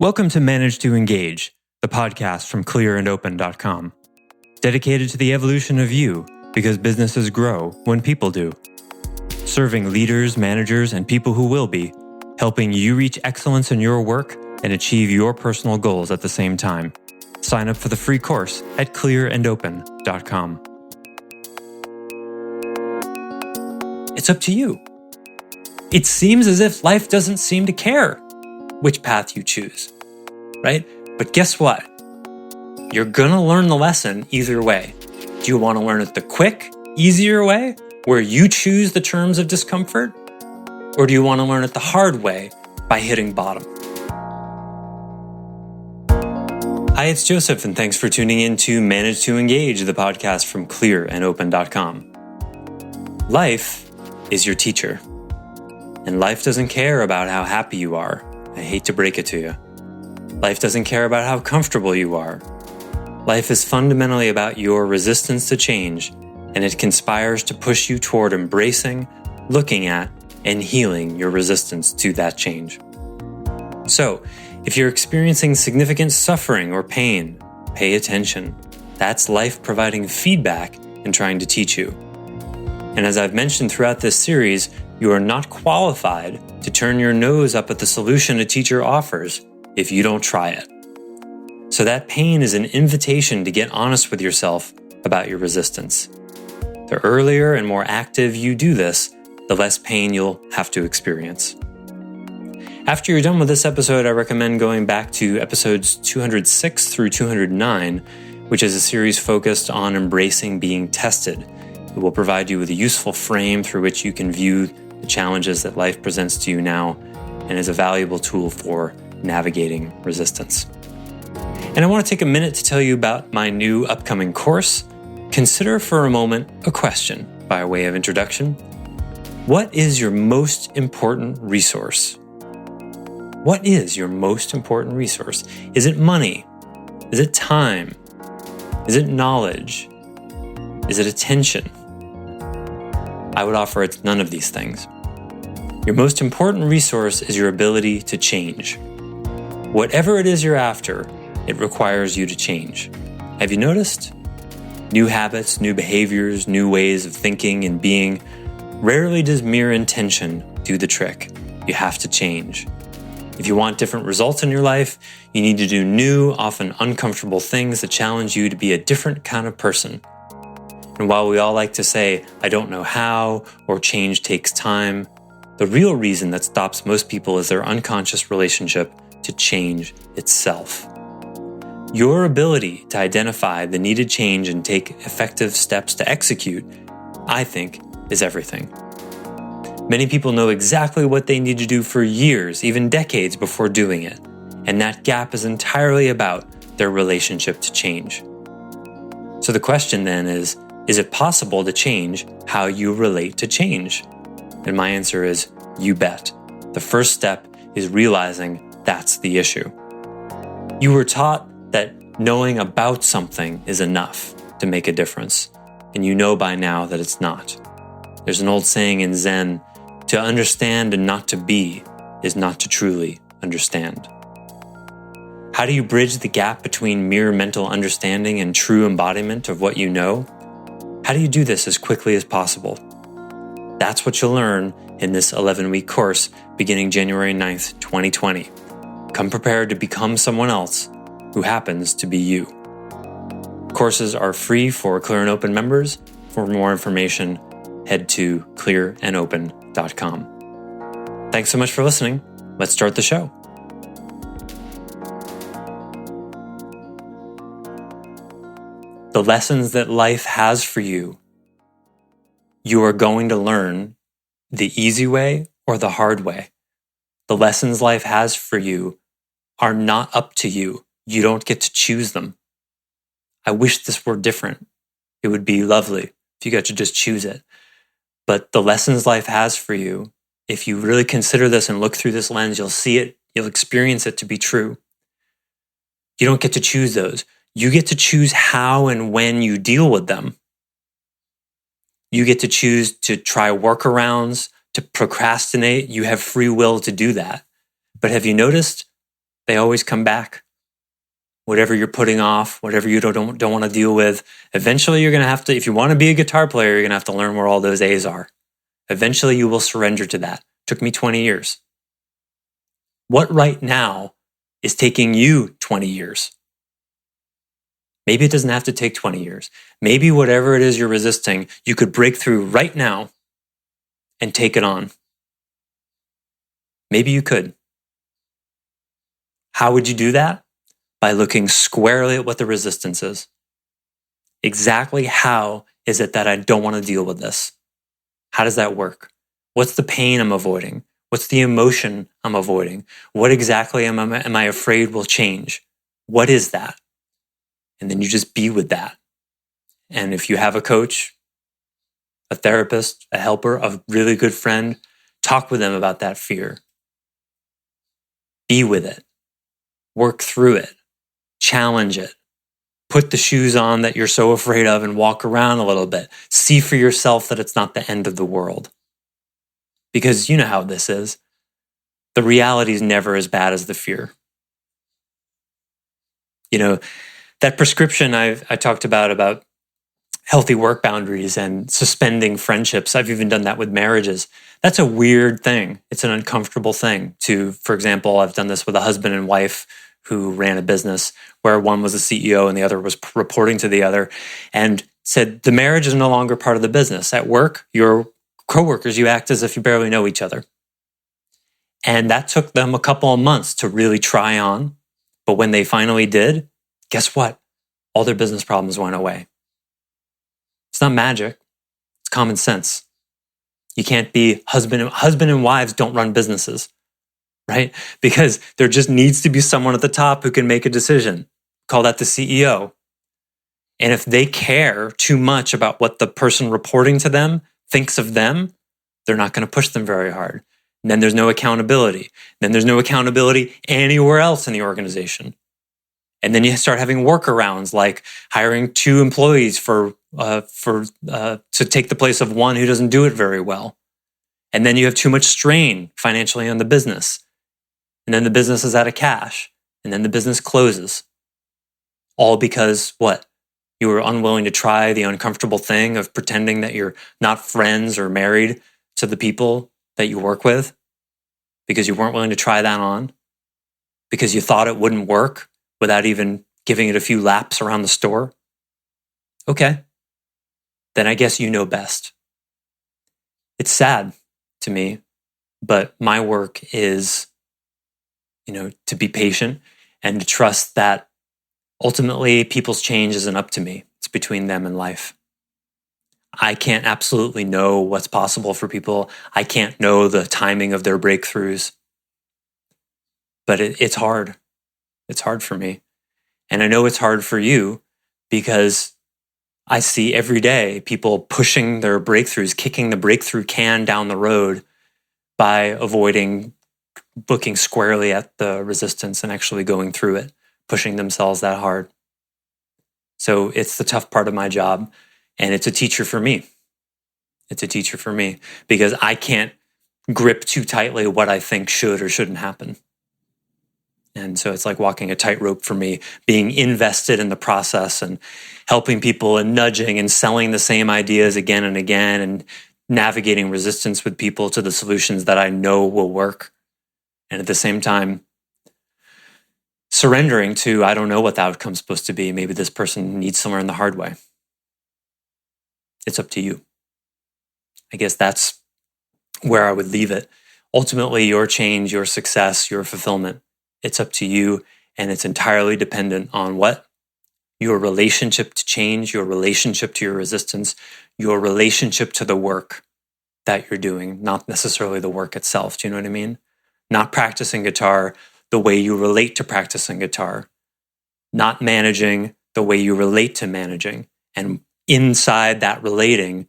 Welcome to Manage to Engage, the podcast from clearandopen.com, dedicated to the evolution of you because businesses grow when people do. Serving leaders, managers, and people who will be, helping you reach excellence in your work and achieve your personal goals at the same time. Sign up for the free course at clearandopen.com. It's up to you. It seems as if life doesn't seem to care which path you choose, right? But guess what? You're gonna learn the lesson either way. Do you want to learn it the quick, easier way, where you choose the terms of discomfort? Or do you want to learn it the hard way by hitting bottom? Hi, it's Joseph, and thanks for tuning in to Manage to Engage, the podcast from clearandopen.com. Life is your teacher, and life doesn't care about how happy you are. I hate to break it to you. Life doesn't care about how comfortable you are. Life is fundamentally about your resistance to change, and it conspires to push you toward embracing, looking at, and healing your resistance to that change. So, if you're experiencing significant suffering or pain, pay attention. That's life providing feedback and trying to teach you. And as I've mentioned throughout this series, you are not qualified to turn your nose up at the solution a teacher offers if you don't try it. So that pain is an invitation to get honest with yourself about your resistance. The earlier and more active you do this, the less pain you'll have to experience. After you're done with this episode, I recommend going back to episodes 206 through 209, which is a series focused on embracing being tested. It will provide you with a useful frame through which you can view the challenges that life presents to you now, and is a valuable tool for navigating resistance. And I want to take a minute to tell you about my new upcoming course. Consider for a moment a question by way of introduction. What is your most important resource? What is your most important resource? Is it money? Is it time? Is it knowledge? Is it attention? I would offer it's none of these things. Your most important resource is your ability to change. Whatever it is you're after, it requires you to change. Have you noticed? New habits, new behaviors, new ways of thinking and being. Rarely does mere intention do the trick. You have to change. If you want different results in your life, you need to do new, often uncomfortable things that challenge you to be a different kind of person. And while we all like to say, I don't know how, or change takes time, the real reason that stops most people is their unconscious relationship to change itself. Your ability to identify the needed change and take effective steps to execute, I think, is everything. Many people know exactly what they need to do for years, even decades before doing it, and that gap is entirely about their relationship to change. So the question then is it possible to change how you relate to change? And my answer is, you bet. The first step is realizing that's the issue. You were taught that knowing about something is enough to make a difference, and you know by now that it's not. There's an old saying in Zen, to understand and not to be is not to truly understand. How do you bridge the gap between mere mental understanding and true embodiment of what you know? How do you do this as quickly as possible? That's what you'll learn in this 11-week course beginning January 9th, 2020. Come prepared to become someone else who happens to be you. Courses are free for Clear and Open members. For more information, head to clearandopen.com. Thanks so much for listening. Let's start the show. The lessons that life has for you, you are going to learn the easy way or the hard way. The lessons life has for you are not up to you. You don't get to choose them. I wish this were different. It would be lovely if you got to just choose it. But the lessons life has for you, if you really consider this and look through this lens, you'll see it, you'll experience it to be true. You don't get to choose those. You get to choose how and when you deal with them. You get to choose to try workarounds, to procrastinate. You have free will to do that. But have you noticed They always come back. Whatever you're putting off, whatever you don't want to deal with, eventually you're going to have to, if you want to be a guitar player, you're going to have to learn where all those A's are. Eventually you will surrender to that. It took me 20 years. What right now is taking you 20 years? Maybe it doesn't have to take 20 years. Maybe whatever it is you're resisting, you could break through right now and take it on. Maybe you could. How would you do that? By looking squarely at what the resistance is. Exactly how is it that I don't want to deal with this? How does that work? What's the pain I'm avoiding? What's the emotion I'm avoiding? What exactly am I afraid will change? What is that? And then you just be with that. And if you have a coach, a therapist, a helper, a really good friend, talk with them about that fear. Be with it. Work through it. Challenge it. Put the shoes on that you're so afraid of and walk around a little bit. See for yourself that it's not the end of the world. Because you know how this is. The reality is never as bad as the fear. You know, that prescription I talked about healthy work boundaries and suspending friendships. I've even done that with marriages. That's a weird thing. It's an uncomfortable thing to, for example, I've done this with a husband and wife who ran a business where one was the CEO and the other was reporting to the other, and said the marriage is no longer part of the business. At work, your coworkers, you act as if you barely know each other. And that took them a couple of months to really try on. But when they finally did, guess what? All their business problems went away. It's not magic. It's common sense. You can't be husband and wives don't run businesses, right? Because there just needs to be someone at the top who can make a decision. Call that the CEO. And if they care too much about what the person reporting to them thinks of them, they're not going to push them very hard. And then there's no accountability. Then there's no accountability anywhere else in the organization. And then you start having workarounds like hiring 2 employees to take the place of one who doesn't do it very well. And then you have too much strain financially on the business. And then the business is out of cash. And then the business closes. All because what? You were unwilling to try the uncomfortable thing of pretending that you're not friends or married to the people that you work with, because you weren't willing to try that on, because you thought it wouldn't work without even giving it a few laps around the store. Okay, then I guess you know best. It's sad to me, but my work is, to be patient and to trust that ultimately people's change isn't up to me. It's between them and life. I can't absolutely know what's possible for people. I can't know the timing of their breakthroughs. But it's hard. It's hard for me. And I know it's hard for you because I see every day people pushing their breakthroughs, kicking the breakthrough can down the road by avoiding looking squarely at the resistance and actually going through it, pushing themselves that hard. So it's the tough part of my job. And it's a teacher for me. It's a teacher for me because I can't grip too tightly what I think should or shouldn't happen. And so it's like walking a tightrope for me, being invested in the process and helping people and nudging and selling the same ideas again and again and navigating resistance with people to the solutions that I know will work. And at the same time, surrendering to, I don't know what the outcome's supposed to be. Maybe this person needs to learn the hard way. It's up to you. I guess that's where I would leave it. Ultimately, your change, your success, your fulfillment, it's up to you, and it's entirely dependent on what? Your relationship to change, your relationship to your resistance, your relationship to the work that you're doing, not necessarily the work itself. Do you know what I mean? Not practicing guitar the way you relate to practicing guitar, not managing the way you relate to managing. And inside that relating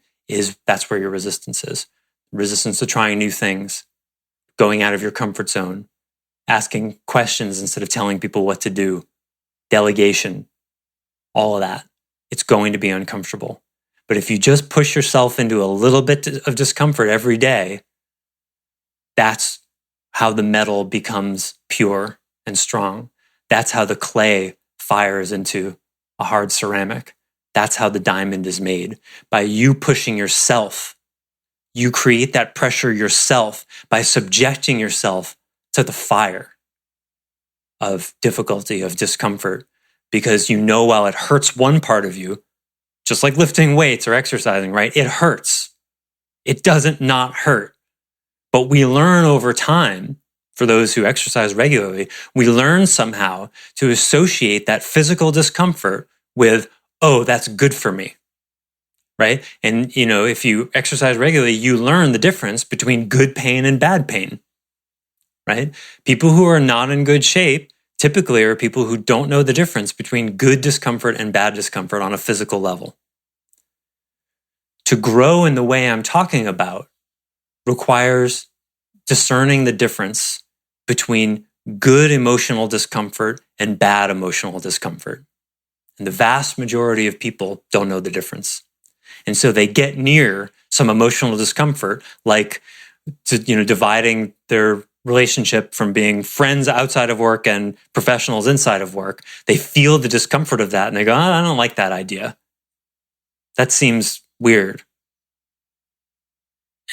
that's where your resistance is. Resistance to trying new things, going out of your comfort zone, asking questions instead of telling people what to do, delegation, all of that. It's going to be uncomfortable. But if you just push yourself into a little bit of discomfort every day, that's how the metal becomes pure. and strong. That's how the clay fires into a hard ceramic. That's how the diamond is made. By you pushing yourself, you create that pressure yourself by subjecting yourself to the fire of difficulty, of discomfort, because you know while it hurts one part of you, just like lifting weights or exercising, right? It hurts. It doesn't not hurt. But we learn over time, for those who exercise regularly, we learn somehow to associate that physical discomfort with, oh, that's good for me, right? And, if you exercise regularly, you learn the difference between good pain and bad pain, right? People who are not in good shape typically are people who don't know the difference between good discomfort and bad discomfort on a physical level. To grow in the way I'm talking about requires discerning the difference between good emotional discomfort and bad emotional discomfort. And the vast majority of people don't know the difference. And so they get near some emotional discomfort, like dividing their relationship from being friends outside of work and professionals inside of work. They feel the discomfort of that and they go, I don't like that idea. That seems weird.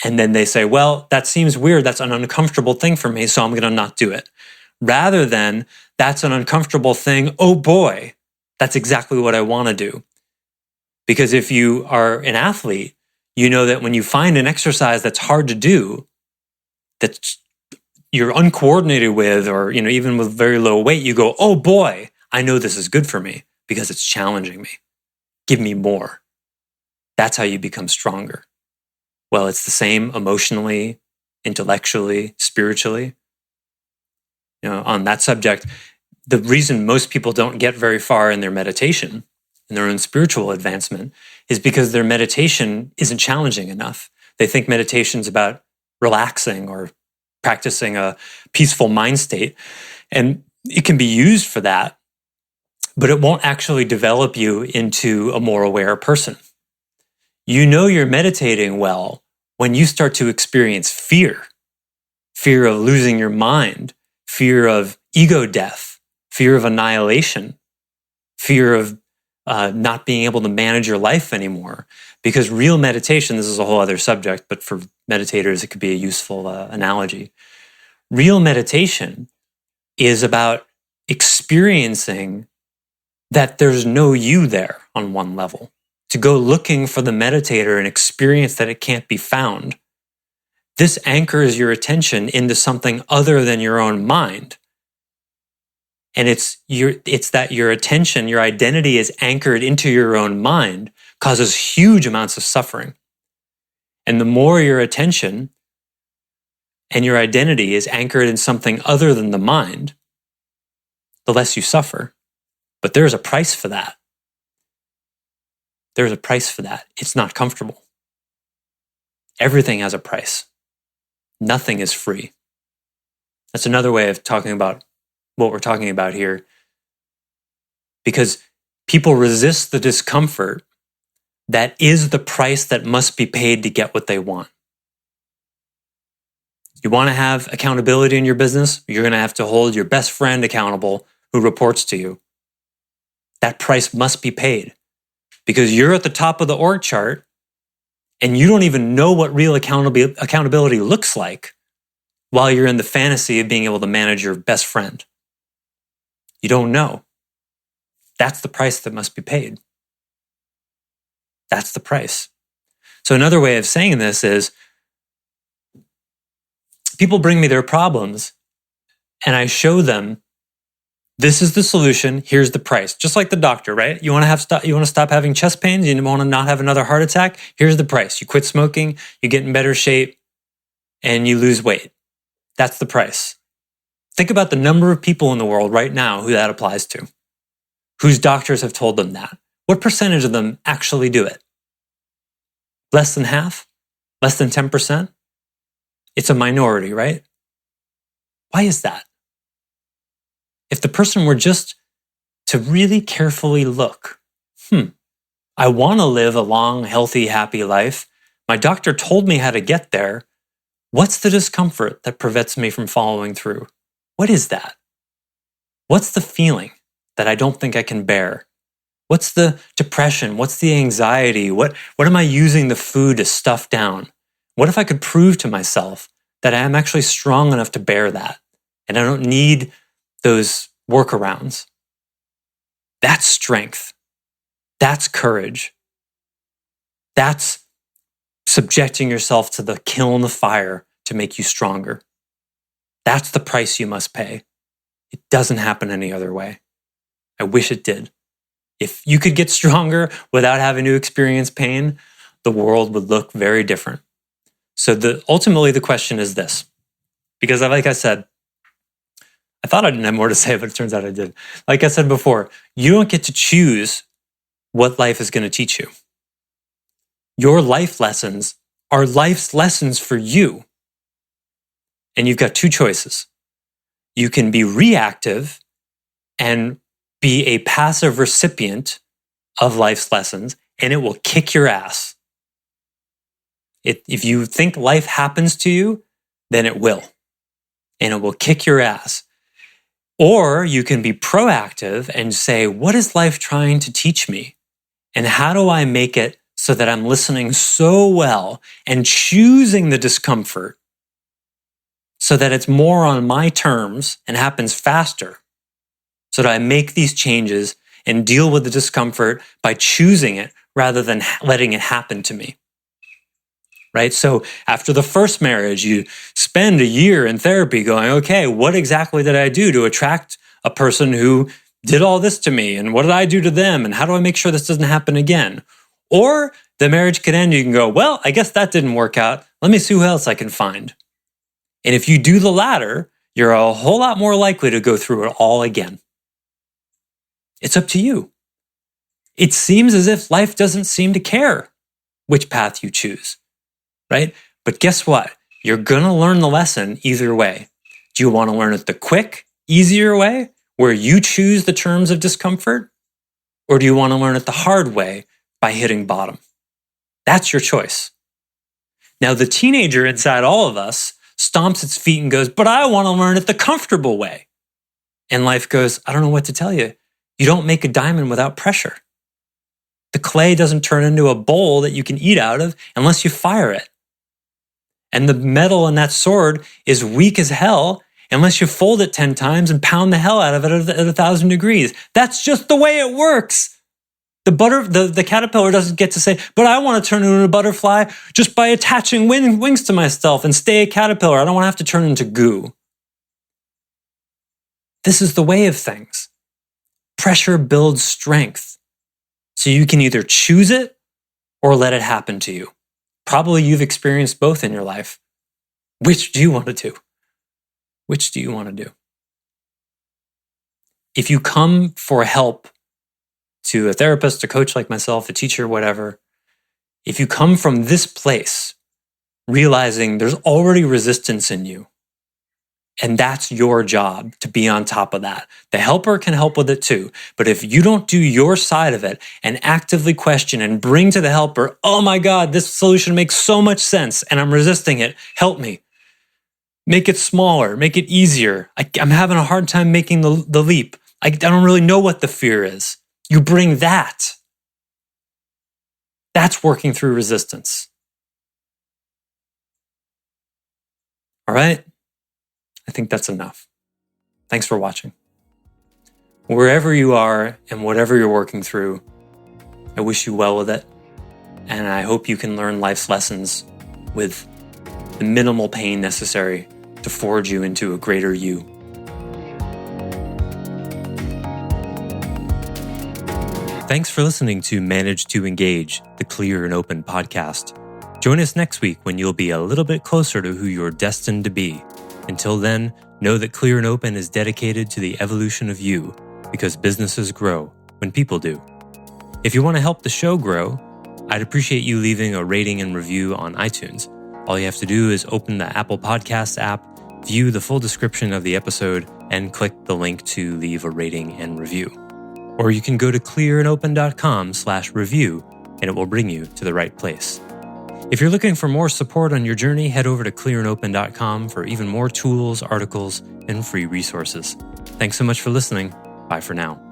And then they say, well, that seems weird. That's an uncomfortable thing for me, so I'm going to not do it. Rather than, that's an uncomfortable thing. Oh boy, that's exactly what I want to do. Because if you are an athlete, you know that when you find an exercise that's hard to do, that you're uncoordinated with, or even with very low weight, you go, oh boy, I know this is good for me because it's challenging me. Give me more. That's how you become stronger. Well, it's the same emotionally, intellectually, spiritually. On that subject, the reason most people don't get very far in their meditation, in their own spiritual advancement, is because their meditation isn't challenging enough. They think meditation's about relaxing or practicing a peaceful mind state. And it can be used for that, but it won't actually develop you into a more aware person. You know you're meditating well when you start to experience fear of losing your mind, fear of ego death, fear of annihilation, fear of not being able to manage your life anymore. Because real meditation, this is a whole other subject, but for meditators, it could be a useful analogy. Real meditation is about experiencing that there's no you there on one level. To go looking for the meditator and experience that it can't be found. This anchors your attention into something other than your own mind. And it's that your attention, your identity is anchored into your own mind, causes huge amounts of suffering. And the more your attention and your identity is anchored in something other than the mind, the less you suffer. But there's a price for that. There's a price for that. It's not comfortable. Everything has a price. Nothing is free. That's another way of talking about what we're talking about here. Because people resist the discomfort that is the price that must be paid to get what they want. You want to have accountability in your business? You're going to have to hold your best friend accountable who reports to you. That price must be paid. Because you're at the top of the org chart and you don't even know what real accountability looks like while you're in the fantasy of being able to manage your best friend. You don't know. That's the price that must be paid. That's the price. So another way of saying this is, people bring me their problems and I show them, this is the solution, here's the price. Just like the doctor, right? You want to stop having chest pains, you want to not have another heart attack, here's the price. You quit smoking, you get in better shape, and you lose weight. That's the price. Think about the number of people in the world right now who that applies to, whose doctors have told them that. What percentage of them actually do it? Less than half? Less than 10%? It's a minority, right? Why is that? If the person were just to really carefully look, I want to live a long, healthy, happy life. My doctor told me how to get there. What's the discomfort that prevents me from following through? What is that? What's the feeling that I don't think I can bear? What's the depression? What's the anxiety? What am I using the food to stuff down? What if I could prove to myself that I am actually strong enough to bear that and I don't need those workarounds? That's strength. That's courage. That's subjecting yourself to the kiln of fire to make you stronger. That's the price you must pay. It doesn't happen any other way. I wish it did. If you could get stronger without having to experience pain, the world would look very different. So ultimately the question is this, because like I said, I thought I didn't have more to say, but it turns out I did. Like I said before, you don't get to choose what life is going to teach you. Your life lessons are life's lessons for you. And you've got two choices. You can be reactive and be a passive recipient of life's lessons, and it will kick your ass. If you think life happens to you, then it will. And it will kick your ass. Or you can be proactive and say, what is life trying to teach me? And how do I make it so that I'm listening so well and choosing the discomfort so that it's more on my terms and happens faster? So that I make these changes and deal with the discomfort by choosing it rather than letting it happen to me. Right? So after the first marriage, you spend a year in therapy going, okay, what exactly did I do to attract a person who did all this to me? And what did I do to them? And how do I make sure this doesn't happen again? Or the marriage could end, you can go, well, I guess that didn't work out. Let me see who else I can find. And if you do the latter, you're a whole lot more likely to go through it all again. It's up to you. It seems as if life doesn't seem to care which path you choose, right? But guess what? You're going to learn the lesson either way. Do you want to learn it the quick, easier way, where you choose the terms of discomfort? Or do you want to learn it the hard way by hitting bottom? That's your choice. Now, the teenager inside all of us stomps its feet and goes, but I want to learn it the comfortable way. And life goes, I don't know what to tell you. You don't make a diamond without pressure. The clay doesn't turn into a bowl that you can eat out of unless you fire it. And the metal in that sword is weak as hell unless you fold it 10 times and pound the hell out of it at 1,000 degrees. That's just the way it works. The caterpillar doesn't get to say, but I want to turn into a butterfly just by attaching wings to myself and stay a caterpillar. I don't want to have to turn into goo. This is the way of things. Pressure builds strength. So you can either choose it or let it happen to you. Probably you've experienced both in your life. Which do you want to do? Which do you want to do? If you come for help to a therapist, a coach like myself, a teacher, whatever, if you come from this place, realizing there's already resistance in you, and that's your job to be on top of that. The helper can help with it too. But if you don't do your side of it and actively question and bring to the helper, oh my God, this solution makes so much sense and I'm resisting it. Help me. Make it smaller. Make it easier. I'm having a hard time making the leap. I don't really know what the fear is. You bring that. That's working through resistance. All right? I think that's enough. Thanks for watching. Wherever you are and whatever you're working through, I wish you well with it. And I hope you can learn life's lessons with the minimal pain necessary to forge you into a greater you. Thanks for listening to Manage to Engage, the Clear and Open podcast. Join us next week when you'll be a little bit closer to who you're destined to be. Until then, know that Clear and Open is dedicated to the evolution of you, because businesses grow when people do. If you want to help the show grow, I'd appreciate you leaving a rating and review on iTunes. All you have to do is open the Apple Podcasts app, view the full description of the episode, and click the link to leave a rating and review. Or you can go to clearandopen.com/review, and it will bring you to the right place. If you're looking for more support on your journey, head over to clearandopen.com for even more tools, articles, and free resources. Thanks so much for listening. Bye for now.